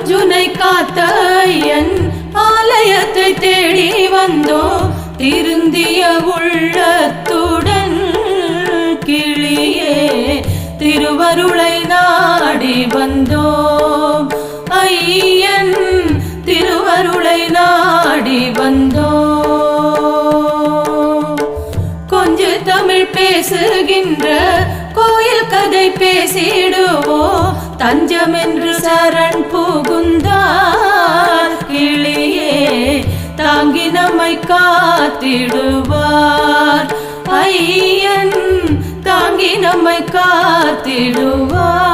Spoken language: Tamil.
அர்ஜுனை காத்த ஐயன் ஆலயத்தை தேடி வந்தோ திருந்திய உள்ளத்துடன் கிளியே திருவருளை நாடி வந்தோம் ஐயன் திருவருளை நாடி வந்தோம். கொஞ்சு தமிழ் பேசுகின்ற கோயில் கதை பேசிடுவோ தஞ்சம் என்று சரண் புகுந்தார் கிளியே தாங்கி நம்மை காத்திடுவார் ஐயன் தாங்கி நம்மை காத்திடுவார்.